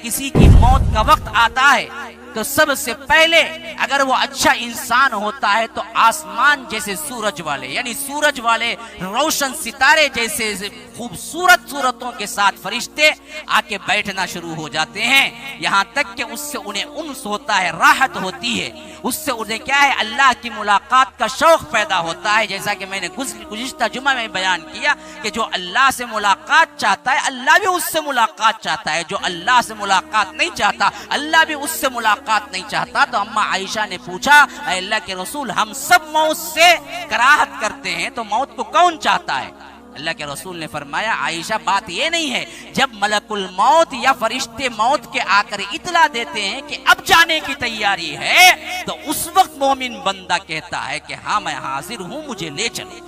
کسی کی موت کا وقت آتا ہے تو سب سے پہلے اگر وہ اچھا انسان ہوتا ہے تو آسمان جیسے سورج والے یعنی سورج والے روشن ستارے جیسے خوبصورت صورتوں کے ساتھ فرشتے آ کے بیٹھنا شروع ہو جاتے ہیں، یہاں تک کہ اس سے انہیں انس ہوتا ہے، راحت ہوتی ہے، اس سے انہیں کیا ہے اللہ کی ملاقات کا شوق پیدا ہوتا ہے۔ جیسا کہ میں نے گزشتہ جمعہ میں بیان کیا کہ جو اللہ سے ملاقات چاہتا ہے اللہ بھی اس سے ملاقات چاہتا ہے، جو اللہ سے ملاقات نہیں چاہتا اللہ بھی اس سے ملاقات نہیں چاہتا۔ تو اماں عائشہ نے پوچھا اے اللہ کے رسول ہم سب موت سے کراہت کرتے ہیں تو موت کو کون چاہتا ہے؟ اللہ کے رسول نے فرمایا عائشہ بات یہ نہیں ہے، جب ملک الموت یا فرشتے موت کے آ کر اطلاع دیتے ہیں کہ اب جانے کی تیاری ہے تو اس وقت مومن بندہ کہتا ہے کہ ہاں میں حاضر ہوں مجھے لے چلے،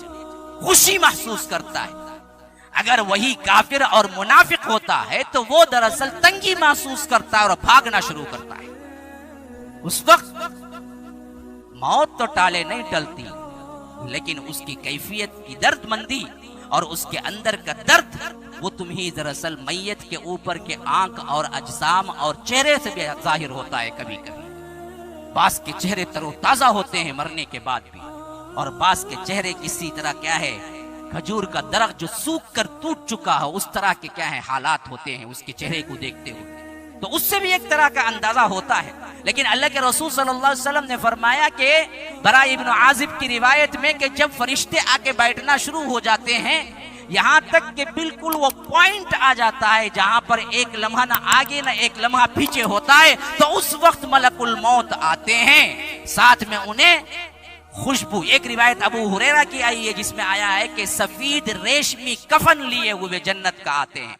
خوشی محسوس کرتا ہے۔ اگر وہی کافر اور منافق ہوتا ہے تو وہ دراصل تنگی محسوس کرتا ہے اور بھاگنا شروع کرتا ہے۔ اس وقت موت تو ٹالے نہیں ٹلتی لیکن اس کی کیفیت کی درد مندی اور اس کے اندر کا درد وہ تمہیں دراصل میت کے اوپر کے آنکھ اور اجسام اور چہرے سے بھی ظاہر ہوتا ہے۔ کبھی کبھی بعض کے چہرے تر و تازہ ہوتے ہیں مرنے کے بعد بھی، اور بعض کے چہرے کسی طرح کیا ہے کھجور کا درخت جو سوکھ کر ٹوٹ چکا ہو اس طرح کے کیا ہے حالات ہوتے ہیں اس کے چہرے کو دیکھتے ہوئے، تو اس سے بھی ایک طرح کا اندازہ ہوتا ہے۔ لیکن اللہ کے رسول صلی اللہ علیہ وسلم نے فرمایا کہ برا ابن عازب کی روایت میں کہ جب فرشتے آ کے بیٹھنا شروع ہو جاتے ہیں یہاں تک کہ بالکل وہ پوائنٹ آ جاتا ہے جہاں پر ایک لمحہ نہ آگے نہ ایک لمحہ پیچھے ہوتا ہے، تو اس وقت ملک الموت آتے ہیں، ساتھ میں انہیں خوشبو، ایک روایت ابو ہریرہ کی آئی ہے جس میں آیا ہے کہ سفید ریشمی کفن لیے ہوئے جنت کا آتے ہیں،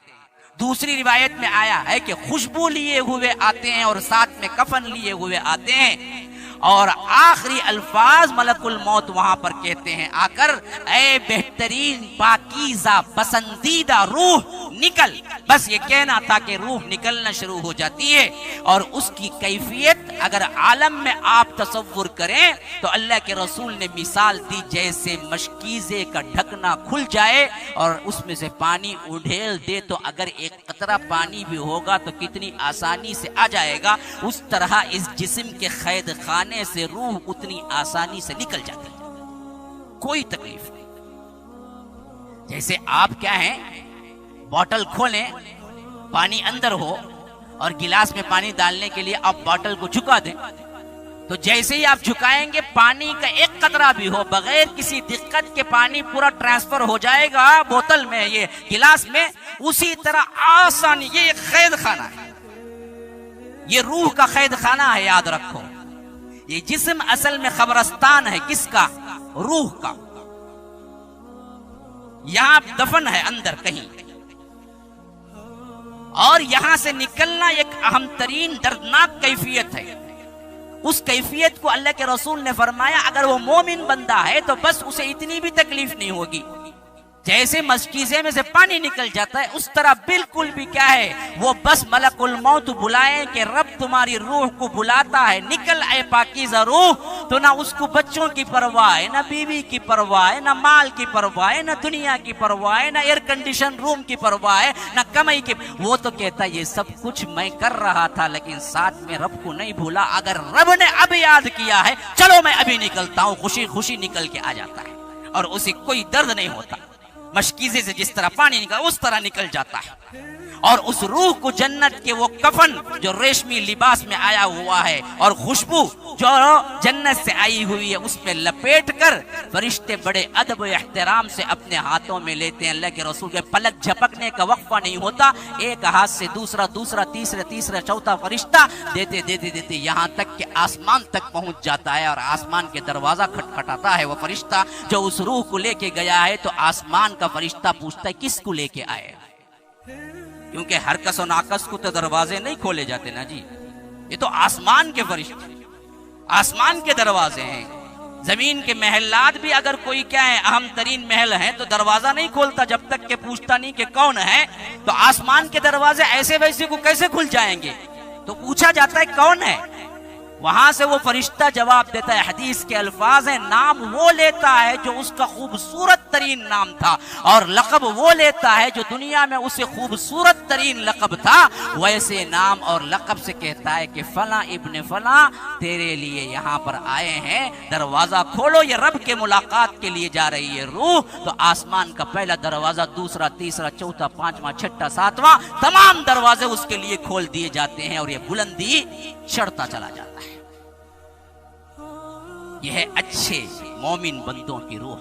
دوسری روایت میں آیا ہے کہ خوشبو لیے ہوئے آتے ہیں اور ساتھ میں کفن لیے ہوئے آتے ہیں، اور آخری الفاظ ملک الموت وہاں پر کہتے ہیں آ کر اے بہترین پاکیزہ پسندیدہ روح نکل، بس یہ کہنا تھا کہ روح نکلنا شروع ہو جاتی ہے، اور اس کی کیفیت اگر عالم میں آپ تصور کریں تو اللہ کے رسول نے مثال دی جیسے مشکیزے کا ڈھکنا کھل جائے اور اس میں سے پانی اڈھیل دے تو اگر ایک قطرہ پانی بھی ہوگا تو کتنی آسانی سے آ جائے گا، اس طرح اس جسم کے قید خانے سے روح اتنی آسانی سے نکل جاتی ہے، کوئی تکلیف نہیں۔ جیسے آپ کیا ہیں بوتل کھولیں پانی اندر ہو اور گلاس میں پانی ڈالنے کے لیے آپ بوتل کو جھکا دیں تو جیسے ہی آپ جھکائیں گے پانی کا ایک قطرہ بھی ہو بغیر کسی دقت کے پانی پورا ٹرانسفر ہو جائے گا بوتل میں یہ گلاس میں، اسی طرح آسانی یہ ایک قید خانہ ہے، یہ روح کا قید خانہ ہے، یاد رکھو۔ یہ جسم اصل میں قبرستان ہے کس کا؟ روح کا، یہاں دفن ہے اندر کہیں، اور یہاں سے نکلنا ایک اہم ترین دردناک کیفیت ہے۔ اس کیفیت کو اللہ کے رسول نے فرمایا اگر وہ مومن بندہ ہے تو بس اسے اتنی بھی تکلیف نہیں ہوگی، جیسے مشکیزے میں سے پانی نکل جاتا ہے اس طرح بالکل بھی کیا ہے وہ بس ملک الموت بلائیں کہ رب تمہاری روح کو بلاتا ہے نکل اے پاکیزہ روح، تو نہ اس کو بچوں کی پرواہ ہے، نہ بیوی کی پرواہ ہے، نہ مال کی پرواہ ہے، نہ دنیا کی پرواہ ہے، نہ ایئر کنڈیشن روم کی پرواہ ہے، نہ کمائی کی، وہ تو کہتا یہ سب کچھ میں کر رہا تھا لیکن ساتھ میں رب کو نہیں بھولا، اگر رب نے اب یاد کیا ہے چلو میں ابھی نکلتا ہوں، خوشی خوشی نکل کے آ جاتا ہے اور اسے کوئی درد نہیں ہوتا، مشکیزے سے جس طرح پانی نکل اس طرح نکل جاتا ہے، اور اس روح کو جنت کے وہ کفن جو ریشمی لباس میں آیا ہوا ہے اور خوشبو جو جنت سے آئی ہوئی ہے اس میں لپیٹ کر فرشتے بڑے ادب و احترام سے اپنے ہاتھوں میں لیتے ہیں۔ اللہ کے رسول کے پلک جھپکنے کا وقفہ نہیں ہوتا، ایک ہاتھ سے دوسرا دوسرا تیسرا چوتھا فرشتہ دیتے دیتے دیتے یہاں تک کہ آسمان تک پہنچ جاتا ہے، اور آسمان کے دروازہ کھٹکھٹاتا ہے وہ فرشتہ جو اس روح کو لے کے گیا ہے، تو آسمان کا فرشتہ پوچھتا ہے کس کو لے کے آئے، کیونکہ ہر کس و ناکس کو تو دروازے نہیں کھولے جاتے نا جی، یہ تو آسمان کے فرشتے، آسمان کے دروازے ہیں۔ زمین کے محلات بھی اگر کوئی کیا ہے اہم ترین محل ہے تو دروازہ نہیں کھولتا جب تک کہ پوچھتا نہیں کہ کون ہے، تو آسمان کے دروازے ایسے ویسے کو کیسے کھل جائیں گے، تو پوچھا جاتا ہے کون ہے، وہاں سے وہ فرشتہ جواب دیتا ہے، حدیث کے الفاظ ہیں، نام وہ لیتا ہے جو اس کا خوبصورت ترین نام تھا، اور لقب وہ لیتا ہے جو دنیا میں اسے خوبصورت ترین لقب تھا، ویسے نام اور لقب سے کہتا ہے کہ فلاں ابن فلاں تیرے لیے یہاں پر آئے ہیں، دروازہ کھولو، یہ رب کے ملاقات کے لیے جا رہی ہے روح۔ تو آسمان کا پہلا دروازہ، دوسرا، تیسرا، چوتھا، پانچواں، چھٹا، ساتواں، تمام دروازے اس کے لیے کھول دیے جاتے ہیں، اور یہ بلندی چڑھتا چلا جاتا ہے۔ یہ ہے اچھے مومن بندوں کی روح۔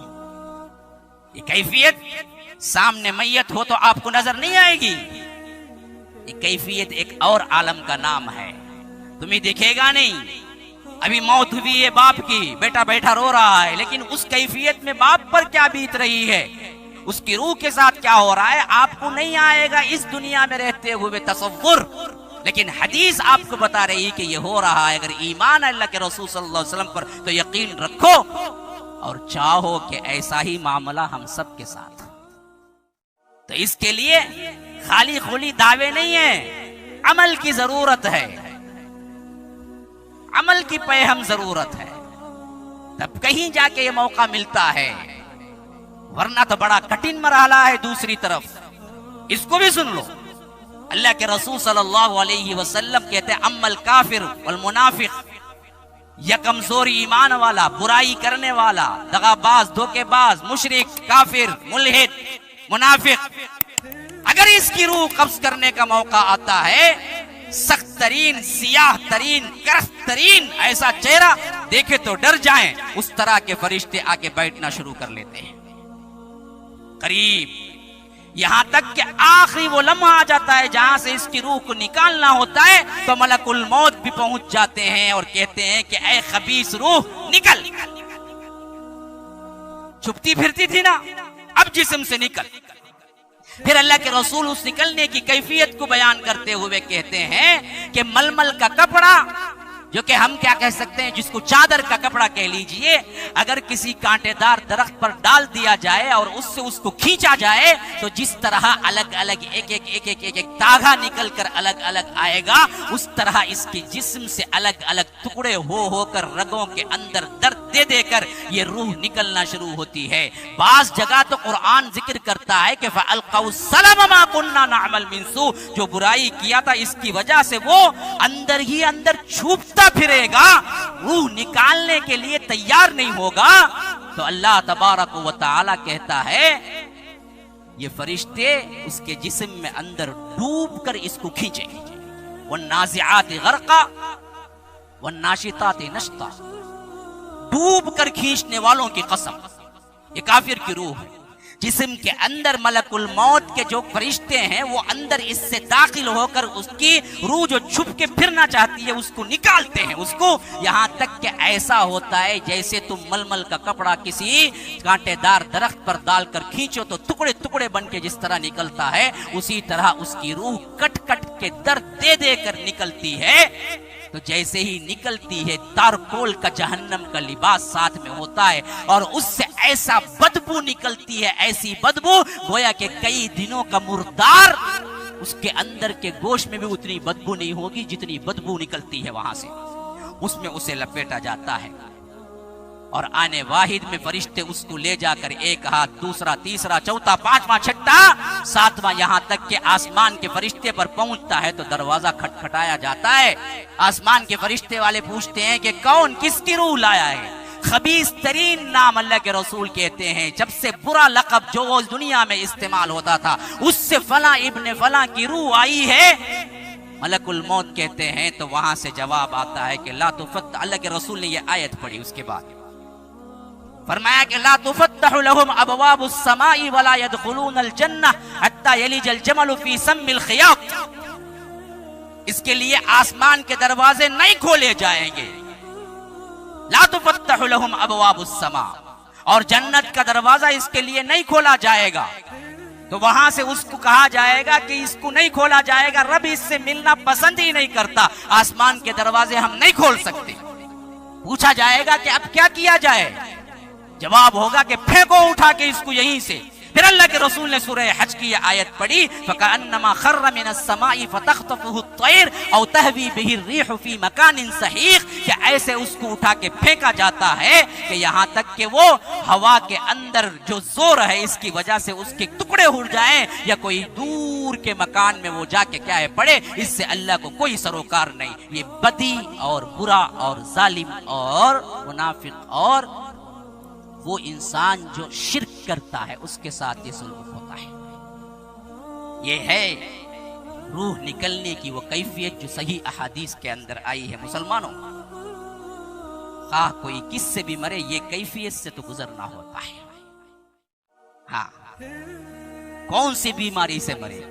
یہ کیفیت سامنے میت ہو تو آپ کو نظر نہیں آئے گی، یہ کیفیت ایک اور عالم کا نام ہے، تمہیں دکھے گا نہیں۔ ابھی موت ہوئی ہے باپ کی، بیٹا بیٹھا رو رہا ہے، لیکن اس کیفیت میں باپ پر کیا بیت رہی ہے، اس کی روح کے ساتھ کیا ہو رہا ہے، آپ کو نہیں آئے گا اس دنیا میں رہتے ہوئے تصور۔ لیکن حدیث آپ کو بتا رہی کہ یہ ہو رہا ہے۔ اگر ایمان اللہ کے رسول صلی اللہ علیہ وسلم پر تو یقین رکھو، اور چاہو کہ ایسا ہی معاملہ ہم سب کے ساتھ۔ تو اس کے لیے خالی خلی دعوے نہیں ہیں، عمل کی ضرورت ہے، عمل کی پہم ضرورت ہے، تب کہیں جا کے یہ موقع ملتا ہے، ورنہ تو بڑا کٹھن مرحلہ ہے۔ دوسری طرف اس کو بھی سن لو، اللہ کے رسول صلی اللہ علیہ وسلم کہتے ہیں، اما الکافر والمنافق، یا کمزور ایمان والا، برائی کرنے والا، دغاباز، دھوکے باز، مشرک، کافر، ملحد، منافق، اگر اس کی روح قبض کرنے کا موقع آتا ہے، سخت ترین، سیاہ ترین، کرس ترین ایسا چہرہ دیکھے تو ڈر جائیں، اس طرح کے فرشتے آ کے بیٹھنا شروع کر لیتے ہیں قریب، یہاں تک کہ آخری وہ لمحہ آ جاتا ہے جہاں سے اس کی روح کو نکالنا ہوتا ہے، تو ملک الموت بھی پہنچ جاتے ہیں اور کہتے ہیں کہ اے خبیث روح نکل، چھپتی پھرتی تھی نا، اب جسم سے نکل۔ پھر اللہ کے رسول اس نکلنے کی کیفیت کو بیان کرتے ہوئے کہتے ہیں کہ ململ کا کپڑا، جو کہ ہم کیا کہہ سکتے ہیں، جس کو چادر کا کپڑا کہہ لیجئے، اگر کسی کانٹے دار درخت پر ڈال دیا جائے اور اس سے اس کو کھینچا جائے تو جس طرح الگ الگ ایک تاغا نکل کر الگ الگ آئے گا، اس طرح اس کے جسم سے الگ الگ ٹکڑے ہو کر رگوں کے اندر درد دے دے کر یہ روح نکلنا شروع ہوتی ہے۔ بعض جگہ تو قرآن ذکر کرتا ہے کہ فَأَلْقَوْا السَّلَمَ مَا كُنَّا نَعْمَلْ مِنْ سُوءٍ، جو برائی کیا تھا اس کی وجہ سے وہ اندر ہی اندر چھپتا پھرے گا، روح نکالنے کے لیے تیار نہیں ہوگا، تو اللہ تبارک و تعالی کہتا ہے یہ فرشتے اس کے جسم میں اندر ڈوب کر اس کو کھینچیں گے۔ وَالنَّازِعَاتِ غَرْقًا وَالنَّاشِطَاتِ نَشْطًا، ڈوب کر کھینچنے والوں کی قسم، یہ کافر کی روح ہے۔ جسم کے اندر ملک الموت کے جو فرشتے ہیں وہ اندر اس سے داخل ہو کر اس کی روح جو چھپ کے پھرنا چاہتی ہے اس کو نکالتے ہیں، اس کو، یہاں تک کہ ایسا ہوتا ہے جیسے تم ململ کا کپڑا کسی کانٹے دار درخت پر ڈال کر کھینچو تو ٹکڑے ٹکڑے بن کے جس طرح نکلتا ہے، اسی طرح اس کی روح کٹ کٹ کے درد دے دے کر نکلتی ہے۔ تو جیسے ہی نکلتی ہے تارکول کا جہنم کا لباس ساتھ میں ہوتا ہے، اور اس سے ایسا بدبو نکلتی ہے، ایسی بدبو گویا کہ کئی دنوں کا مردار، اس کے اندر کے گوشت میں بھی اتنی بدبو نہیں ہوگی جتنی بدبو نکلتی ہے وہاں سے، اس میں اسے لپیٹا جاتا ہے، اور آنے واحد میں فرشتے اس کو لے جا کر ایک ہاتھ، دوسرا، تیسرا، چوتھا، پانچواں، چھٹا، ساتواں، یہاں تک کہ آسمان کے فرشتے پر پہنچتا ہے تو دروازہ کھٹکھٹایا جاتا ہے۔ آسمان کے فرشتے والے پوچھتے ہیں کہ کون، کس کی روح لایا ہے؟ خبیث ترین نام اللہ کے رسول کہتے ہیں، جب سے برا لقب جو اس دنیا میں استعمال ہوتا تھا اس سے فلاں ابن فلاں کی روح آئی ہے، ملک الموت کہتے ہیں، تو وہاں سے جواب آتا ہے کہ لا تفتح، اللہ کے رسول نے یہ آیت پڑھی، اس کے بعد فرمایا کہ لا تفتح لهم ابواب السماء ولا يدخلون الجنہ حتى يلج الجمل في سم الخياط، اس کے لیے آسمان کے دروازے نہیں کھولے جائیں گے، لا تفتح لهم ابواب السماء، اور جنت کا دروازہ اس کے لیے نہیں کھولا جائے گا، تو وہاں سے اس کو کہا جائے گا کہ اس کو نہیں کھولا جائے گا، رب اس سے ملنا پسند ہی نہیں کرتا، آسمان کے دروازے ہم نہیں کھول سکتے۔ پوچھا جائے گا کہ اب کیا کیا جائے؟ جواب ہوگا کہ پھینکو اٹھا کے اس کو یہیں سے، پھر اللہ کے رسول نے سورہ حج کی یہ آیت پڑھی فَكَأَنَّمَا خَرَّ مِنَ السَّمَاءِ فَتَخْطَفُهُ الطَّيْرُ أَوْ تَهْوِي بِهِ الرِّيحُ فِي مَكَانٍ سَحِيقٍ کہ ایسے اس کو اٹھا کے پھینکا جاتا ہے کہ یہاں تک کہ وہ ہوا کے اندر جو زور ہے اس کی وجہ سے اس کے ٹکڑے اڑ جائیں یا کوئی دور کے مکان میں وہ جا کے کیا ہے پڑے، اس سے اللہ کو کوئی سروکار نہیں۔ یہ بدی اور برا اور ظالم اور منافق اور وہ انسان جو شرک کرتا ہے اس کے ساتھ یہ سلوک ہوتا ہے۔ یہ ہے روح نکلنے کی وہ کیفیت جو صحیح احادیث کے اندر آئی ہے۔ مسلمانوں، خواہ کوئی کس سے بھی مرے یہ کیفیت سے تو گزرنا ہوتا ہے۔ ہاں، کون سی بیماری سے مرے،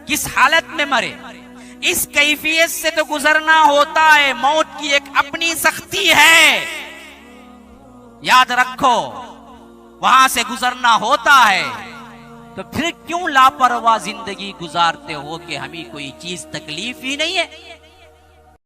کس حالت میں مرے، اس کیفیت سے تو گزرنا ہوتا ہے۔ موت کی ایک اپنی سختی ہے، یاد رکھو، وہاں سے گزرنا ہوتا ہے۔ تو پھر کیوں لاپرواہ زندگی گزارتے ہو کہ ہمیں کوئی چیز تکلیف ہی نہیں ہے؟